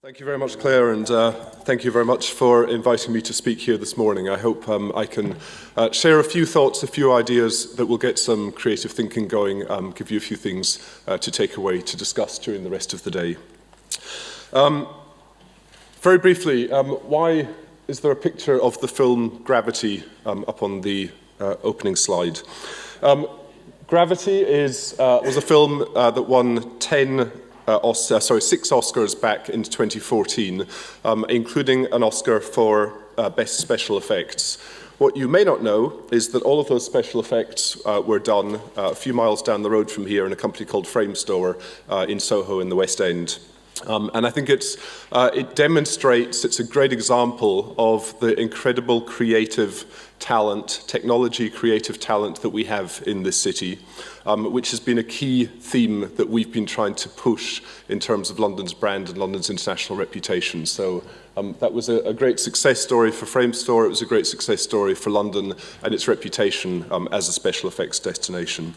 Thank you very much, Claire, and thank you very much for inviting me to speak here this morning. I hope I can share a few thoughts, a few ideas that will get some creative thinking going, give you a few things to take away to discuss during the rest of the day. Very briefly, why is there a picture of the film Gravity up on the opening slide? Gravity was a film that won 6 Oscars back in 2014, including an Oscar for Best Special Effects. What you may not know is that all of those special effects were done a few miles down the road from here in a company called Framestore in Soho in the West End. And I think it demonstrates, it's a great example of the incredible creative talent, technology creative talent that we have in this city, which has been a key theme that we've been trying to push in terms of London's brand and London's international reputation. So that was a great success story for Framestore. It was a great success story for London and its reputation as a special effects destination.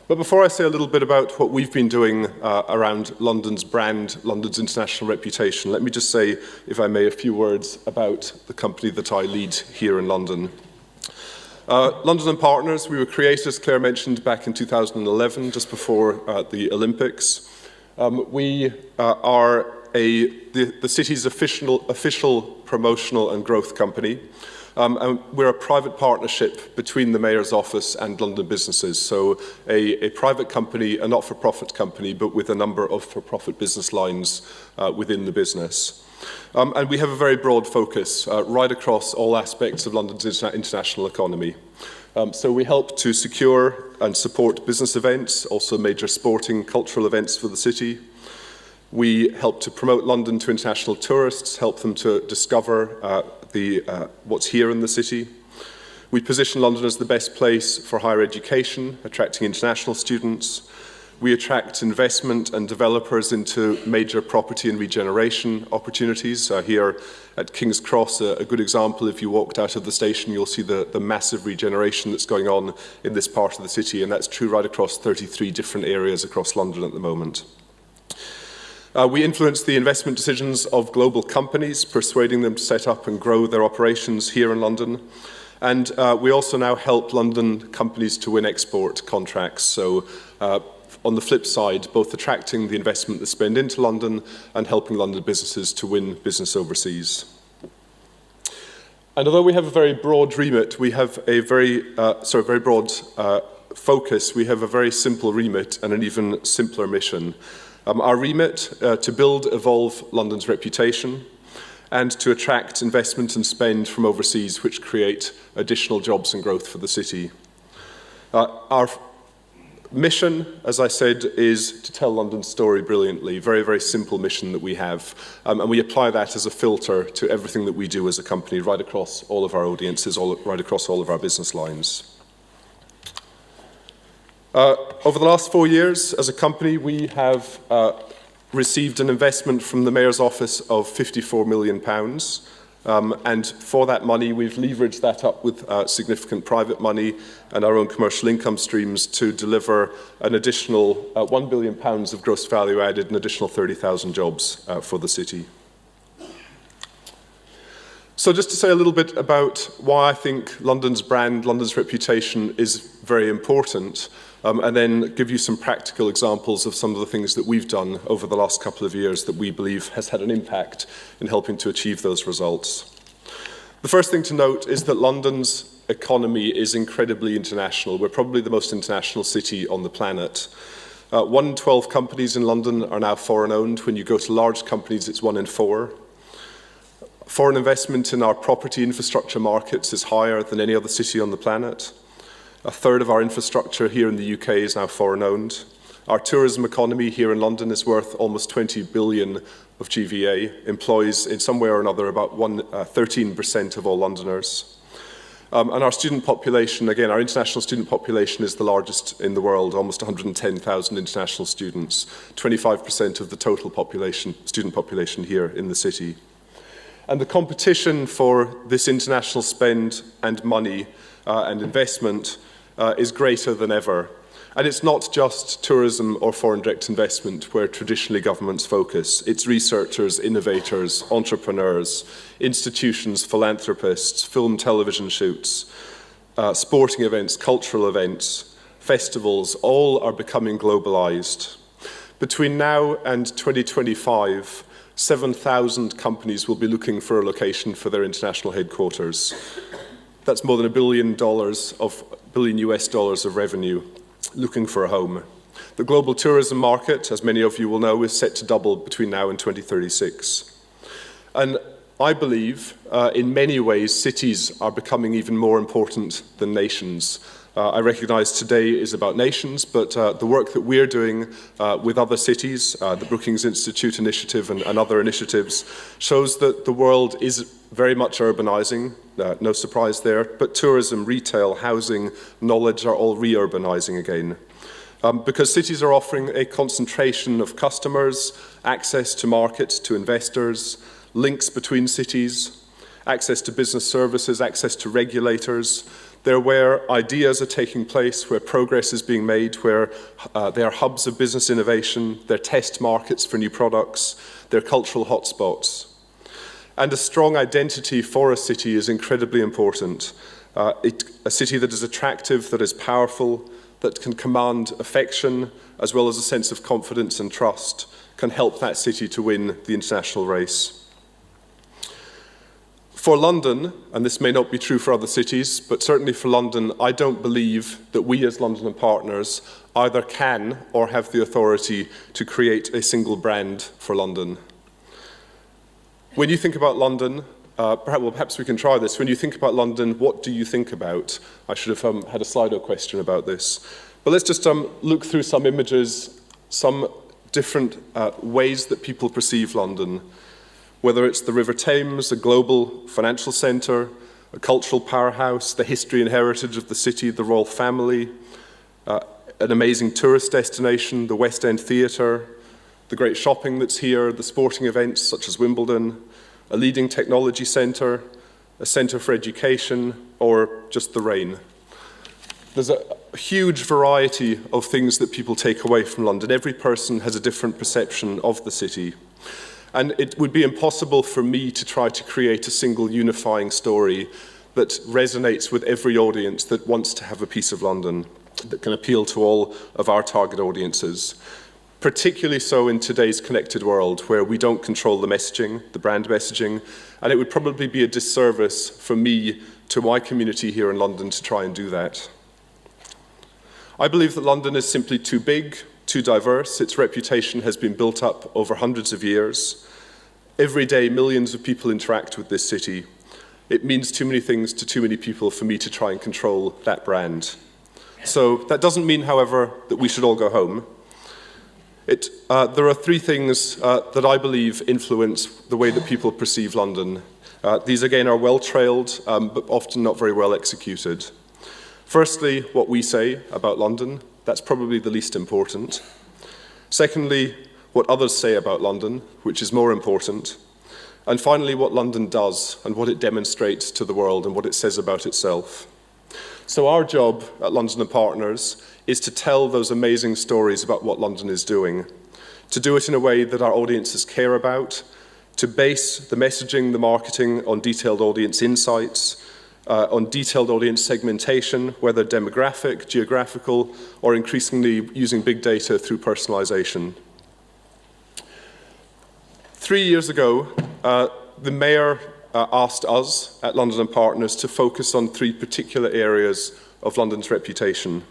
But before I say a little bit about what we've been doing around London's brand, London's international reputation, let me just say, if I may, a few words about the company that I lead here in London. London & Partners, we were created, as Claire mentioned, back in 2011, just before the Olympics. We are the city's official promotional and growth company. And we're a private partnership between the Mayor's Office and London businesses. So a private company, a not-for-profit company, but with a number of for-profit business lines within the business. And we have a very broad focus right across all aspects of London's international economy. So we help to secure and support business events, also major sporting, cultural events for the city. We help to promote London to international tourists, help them to discover what's here in the city. We position London as the best place for higher education, attracting international students. We attract investment and developers into major property and regeneration opportunities. Here at King's Cross, a good example, if you walked out of the station, you'll see the massive regeneration that's going on in this part of the city, and that's true right across 33 different areas across London at the moment. We influence the investment decisions of global companies, persuading them to set up and grow their operations here in London. And we also now help London companies to win export contracts. So on the flip side, both attracting the investment they spend into London and helping London businesses to win business overseas. And although we have a very broad remit, we have a very broad focus, we have a very simple remit and an even simpler mission. Our remit, to build, evolve London's reputation and to attract investment and spend from overseas, which create additional jobs and growth for the city. Our mission, as I said, is to tell London's story brilliantly. Very, very simple mission that we have. And we apply that as a filter to everything that we do as a company, right across all of our audiences, right across all of our business lines. Over the last 4 years, as a company, we have received an investment from the Mayor's Office of £54 million. And for that money, we've leveraged that up with significant private money and our own commercial income streams to deliver an additional £1 billion of gross value added, an additional 30,000 jobs for the city. So just to say a little bit about why I think London's brand, London's reputation is very important, and then give you some practical examples of some of the things that we've done over the last couple of years that we believe has had an impact in helping to achieve those results. The first thing to note is that London's economy is incredibly international. We're probably the most international city on the planet. 1 in 12 companies in London are now foreign-owned. When you go to large companies, it's 1 in 4. Foreign investment in our property infrastructure markets is higher than any other city on the planet. A third of our infrastructure here in the UK is now foreign-owned. Our tourism economy here in London is worth almost 20 billion of GVA, employs in some way or another about 13% of all Londoners. And our student population, again, our international student population is the largest in the world, almost 110,000 international students, 25% of the total student population here in the city. And the competition for this international spend and money and investment is greater than ever. And it's not just tourism or foreign direct investment where traditionally governments focus. It's researchers, innovators, entrepreneurs, institutions, philanthropists, film, television shoots, sporting events, cultural events, festivals, all are becoming globalized. Between now and 2025, 7,000 companies will be looking for a location for their international headquarters. That's more than $1 billion US dollars of revenue looking for a home. The global tourism market, as many of you will know, is set to double between now and 2036. And I believe, in many ways, cities are becoming even more important than nations. I recognize today is about nations, but the work that we're doing with other cities, the Brookings Institute initiative and other initiatives, shows that the world is very much urbanizing, no surprise there, but tourism, retail, housing, knowledge are all re-urbanizing again. Because cities are offering a concentration of customers, access to markets, to investors, links between cities, access to business services, access to regulators. They're where ideas are taking place, where progress is being made, where they are hubs of business innovation, they're test markets for new products, they're cultural hotspots. And a strong identity for a city is incredibly important. A city that is attractive, that is powerful, that can command affection, as well as a sense of confidence and trust, can help that city to win the international race. For London, and this may not be true for other cities, but certainly for London, I don't believe that we as London and Partners either can or have the authority to create a single brand for London. When you think about London, perhaps we can try this. When you think about London, what do you think about? I should have had a Slido question about this. But let's just look through some images, some different ways that people perceive London. Whether it's the River Thames, a global financial centre, a cultural powerhouse, the history and heritage of the city, the royal family, an amazing tourist destination, the West End Theatre, the great shopping that's here, the sporting events such as Wimbledon, a leading technology centre, a centre for education, or just the rain. There's a huge variety of things that people take away from London. Every person has a different perception of the city. And it would be impossible for me to try to create a single unifying story that resonates with every audience that wants to have a piece of London, that can appeal to all of our target audiences. Particularly so in today's connected world, where we don't control the messaging, the brand messaging, and it would probably be a disservice for me to my community here in London to try and do that. I believe that London is simply too big, too diverse. Its reputation has been built up over hundreds of years. Every day, millions of people interact with this city. It means too many things to too many people for me to try and control that brand. So that doesn't mean, however, that we should all go home. There are three things that I believe influence the way that people perceive London. These, again, are well-trailed, but often not very well executed. Firstly, what we say about London. That's probably the least important. Secondly, what others say about London, which is more important. And finally, what London does and what it demonstrates to the world and what it says about itself. So our job at London and Partners is to tell those amazing stories about what London is doing, to do it in a way that our audiences care about, to base the messaging, the marketing on detailed audience insights, on detailed audience segmentation, whether demographic, geographical, or increasingly using big data through personalization. 3 years ago, the Mayor asked us at London and Partners to focus on three particular areas of London's reputation.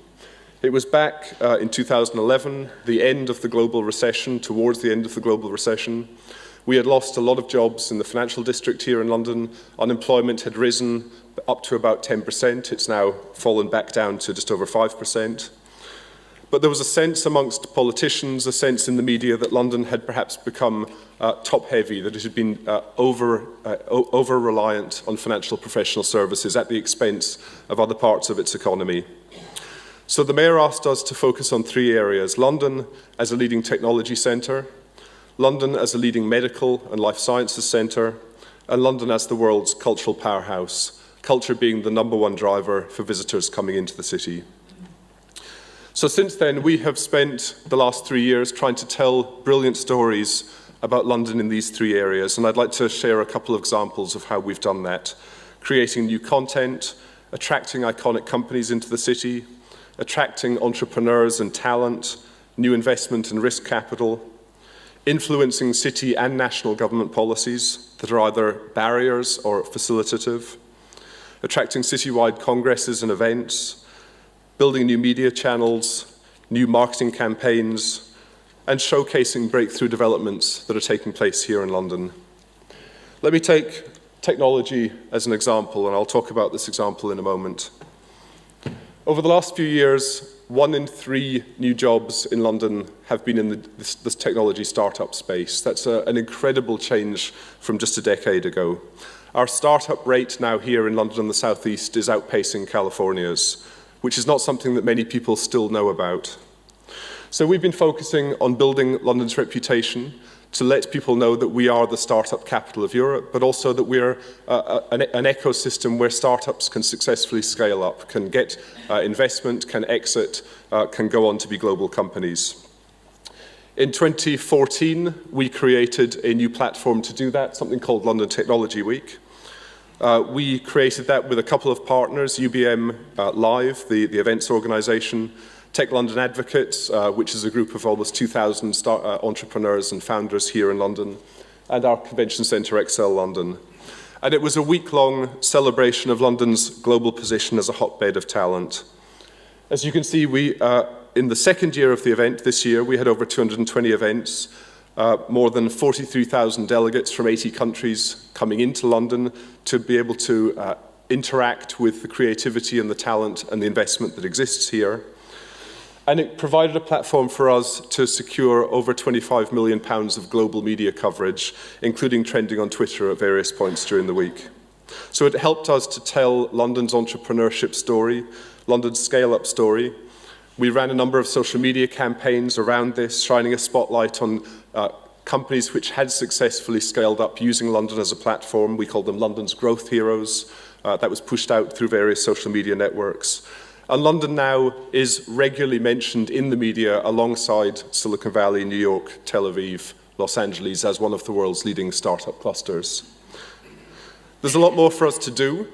It was back in 2011, the end of the global recession, towards the end of the global recession. We had lost a lot of jobs in the financial district here in London. Unemployment had risen up to about 10%. It's now fallen back down to just over 5%. But there was a sense amongst politicians, a sense in the media that London had perhaps become top-heavy, that it had been over-reliant on financial professional services at the expense of other parts of its economy. So the Mayor asked us to focus on three areas: London as a leading technology centre, London as a leading medical and life sciences centre, and London as the world's cultural powerhouse, culture being the #1 driver for visitors coming into the city. So since then, we have spent the last 3 years trying to tell brilliant stories about London in these 3 areas, and I'd like to share a couple of examples of how we've done that. Creating new content, attracting iconic companies into the city, attracting entrepreneurs and talent, new investment and risk capital, influencing city and national government policies that are either barriers or facilitative, attracting citywide congresses and events, building new media channels, new marketing campaigns, and showcasing breakthrough developments that are taking place here in London. Let me take technology as an example, and I'll talk about this example in a moment. Over the last few years, 1 in 3 new jobs in London have been in this technology startup space. That's an incredible change from just a decade ago. Our startup rate now here in London and the South East is outpacing California's, which is not something that many people still know about. So we've been focusing on building London's reputation to let people know that we are the startup capital of Europe, but also that we're an ecosystem where startups can successfully scale up, can get investment, can exit, can go on to be global companies. In 2014, we created a new platform to do that, something called London Technology Week. We created that with a couple of partners, UBM Live, the events organization, Tech London Advocates, which is a group of almost 2,000 entrepreneurs and founders here in London, and our convention centre, Excel London. And it was a week-long celebration of London's global position as a hotbed of talent. As you can see, in the second year of the event this year, we had over 220 events, more than 43,000 delegates from 80 countries coming into London to be able to interact with the creativity and the talent and the investment that exists here. And it provided a platform for us to secure over £25 million of global media coverage, including trending on Twitter at various points during the week. So it helped us to tell London's entrepreneurship story, London's scale-up story. We ran a number of social media campaigns around this, shining a spotlight on companies which had successfully scaled up using London as a platform. We called them London's growth heroes. That was pushed out through various social media networks. And London now is regularly mentioned in the media alongside Silicon Valley, New York, Tel Aviv, Los Angeles as one of the world's leading startup clusters. There's a lot more for us to do.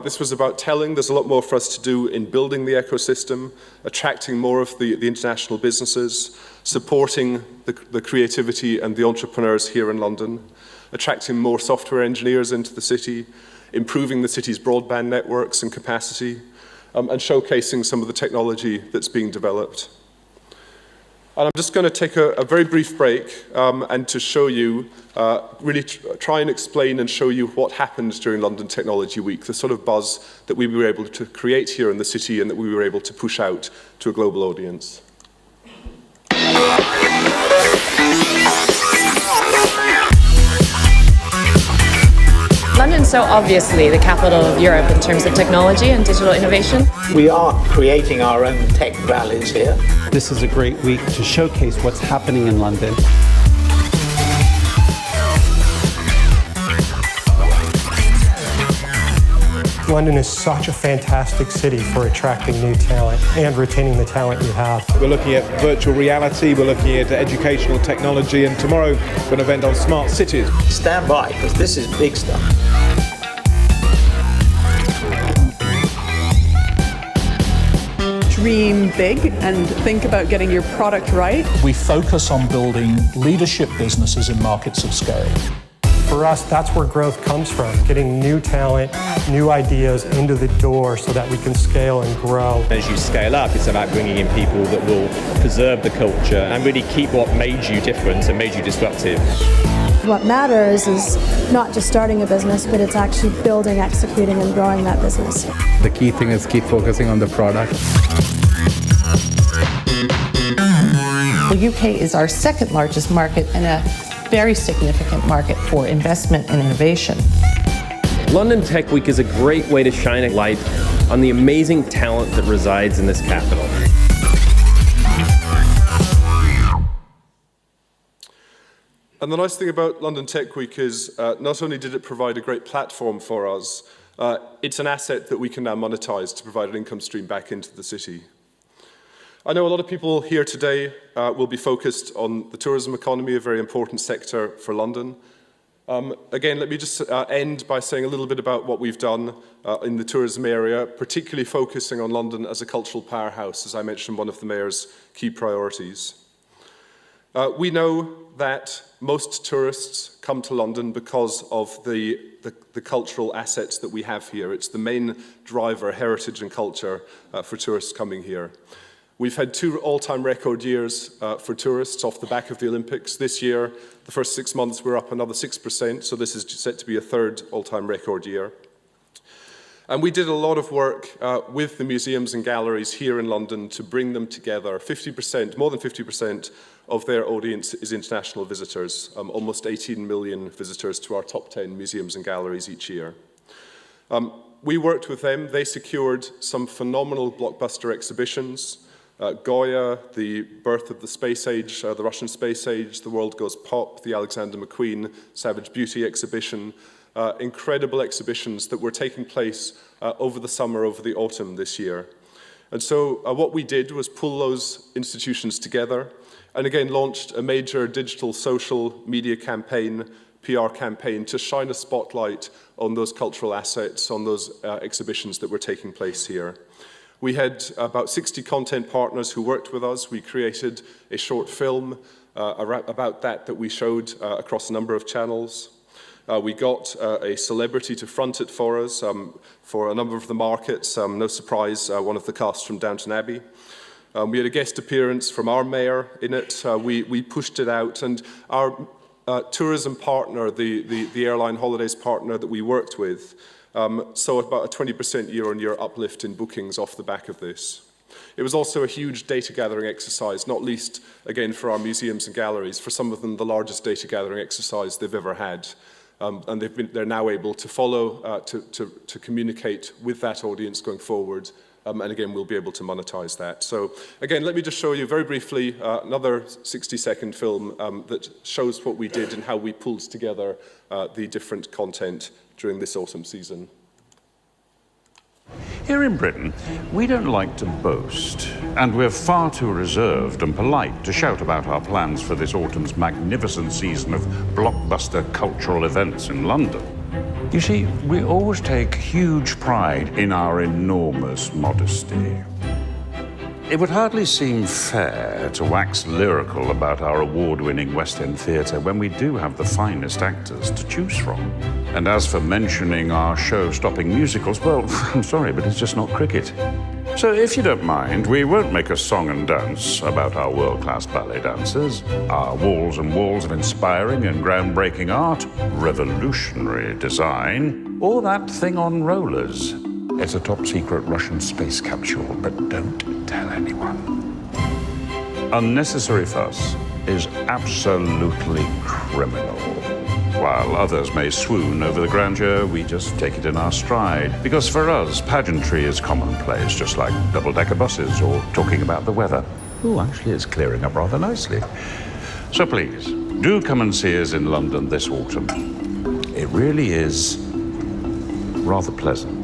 This was about telling. There's a lot more for us to do in building the ecosystem, attracting more of the international businesses, supporting the creativity and the entrepreneurs here in London, attracting more software engineers into the city, improving the city's broadband networks and capacity, and showcasing some of the technology that's being developed. And I'm just going to take a very brief break and to show you, really try and explain and show you what happened during London Technology Week, the sort of buzz that we were able to create here in the city and that we were able to push out to a global audience. London's so obviously the capital of Europe in terms of technology and digital innovation. We are creating our own tech valleys here. This is a great week to showcase what's happening in London. London is such a fantastic city for attracting new talent and retaining the talent you have. We're looking at virtual reality, we're looking at educational technology, and tomorrow we're an event on smart cities. Stand by, because this is big stuff. Dream big and think about getting your product right. We focus on building leadership businesses in markets of scale. For us, that's where growth comes from, getting new talent, new ideas into the door so that we can scale and grow. As you scale up, it's about bringing in people that will preserve the culture and really keep what made you different and made you disruptive. What matters is not just starting a business, but it's actually building, executing, and growing that business. The key thing is keep focusing on the product. The UK is our second largest market and a very significant market for investment and innovation. London Tech Week is a great way to shine a light on the amazing talent that resides in this capital. And the nice thing about London Tech Week is not only did it provide a great platform for us, it's an asset that we can now monetize to provide an income stream back into the city. I know a lot of people here today will be focused on the tourism economy, a very important sector for London. Again, let me just end by saying a little bit about what we've done in the tourism area, particularly focusing on London as a cultural powerhouse, as I mentioned, one of the Mayor's key priorities. We know that most tourists come to London because of the cultural assets that we have here. It's the main driver, heritage and culture, for tourists coming here. We've had 2 all-time record years for tourists off the back of the Olympics. This year, the first 6 months, we're up another 6%, so this is set to be a 3rd all-time record year. And we did a lot of work with the museums and galleries here in London to bring them together. 50%, more than 50% of their audience is international visitors, almost 18 million visitors to our top 10 museums and galleries each year. We worked with them. They secured some phenomenal blockbuster exhibitions. Goya, the birth of the space age, the Russian space age, The World Goes Pop, the Alexander McQueen Savage Beauty exhibition, incredible exhibitions that were taking place over the summer, over the autumn this year. And so what we did was pull those institutions together and again launched a major digital social media campaign, PR campaign, to shine a spotlight on those cultural assets, on those exhibitions that were taking place here. We had about 60 content partners who worked with us. We created a short film about that we showed across a number of channels. We got a celebrity to front it for us for a number of the markets. No surprise, one of the cast from Downton Abbey. We had a guest appearance from our mayor in it. We pushed it out, and our tourism partner, the airline holidays partner that we worked with, saw about a 20% year-on-year uplift in bookings off the back of this. It was also a huge data gathering exercise, not least, again, for our museums and galleries, for some of them the largest data gathering exercise they've ever had. And they're now able to follow, to communicate with that audience going forward. And again, we'll be able to monetize that. So again, let me just show you very briefly another 60-second film that shows what we did and how we pulled together the different content during this autumn season. Here in Britain, we don't like to boast, and we're far too reserved and polite to shout about our plans for this autumn's magnificent season of blockbuster cultural events in London. You see, we always take huge pride in our enormous modesty. It would hardly seem fair to wax lyrical about our award-winning West End theatre when we do have the finest actors to choose from. And as for mentioning our show-stopping musicals, well, I'm sorry, but it's just not cricket. So if you don't mind, we won't make a song and dance about our world-class ballet dancers, our walls and walls of inspiring and groundbreaking art, revolutionary design, or that thing on rollers. It's a top-secret Russian space capsule, but don't tell anyone. Unnecessary fuss is absolutely criminal. While others may swoon over the grandeur, we just take it in our stride. Because for us, pageantry is commonplace, just like double-decker buses or talking about the weather. Oh, actually, it's clearing up rather nicely. So please, do come and see us in London this autumn. It really is rather pleasant.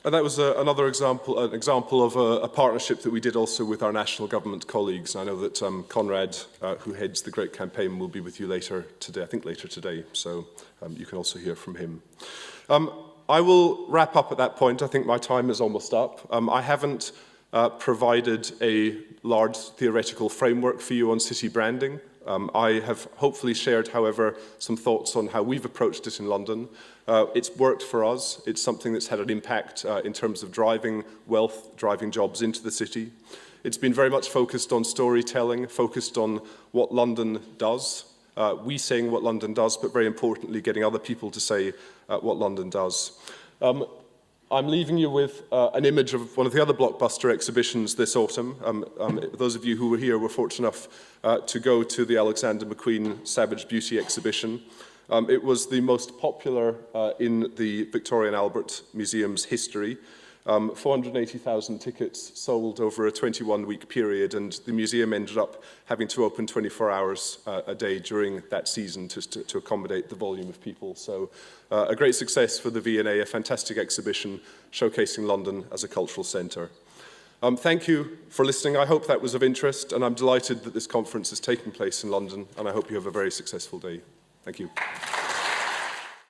And that was an example of a partnership that we did also with our national government colleagues. I know that Conrad, who heads the Great Campaign, will be with you later today, I think later today, so you can also hear from him. I will wrap up at that point. I think my time is almost up. I haven't provided a large theoretical framework for you on city branding. I have hopefully shared, however, some thoughts on how we've approached it in London. It's worked for us. It's something that's had an impact in terms of driving wealth, driving jobs into the city. It's been very much focused on storytelling, focused on what London does. We saying what London does, but very importantly, getting other people to say what London does. I'm leaving you with an image of one of the other blockbuster exhibitions this autumn. Those of you who were here were fortunate enough to go to the Alexander McQueen Savage Beauty exhibition. It was the most popular in the Victoria and Albert Museum's history. 480,000 tickets sold over a 21-week period, and the museum ended up having to open 24 hours a day during that season to accommodate the volume of people. So a great success for the V&A, a fantastic exhibition showcasing London as a cultural centre. Thank you for listening. I hope that was of interest, and I'm delighted that this conference is taking place in London, and I hope you have a very successful day. Thank you.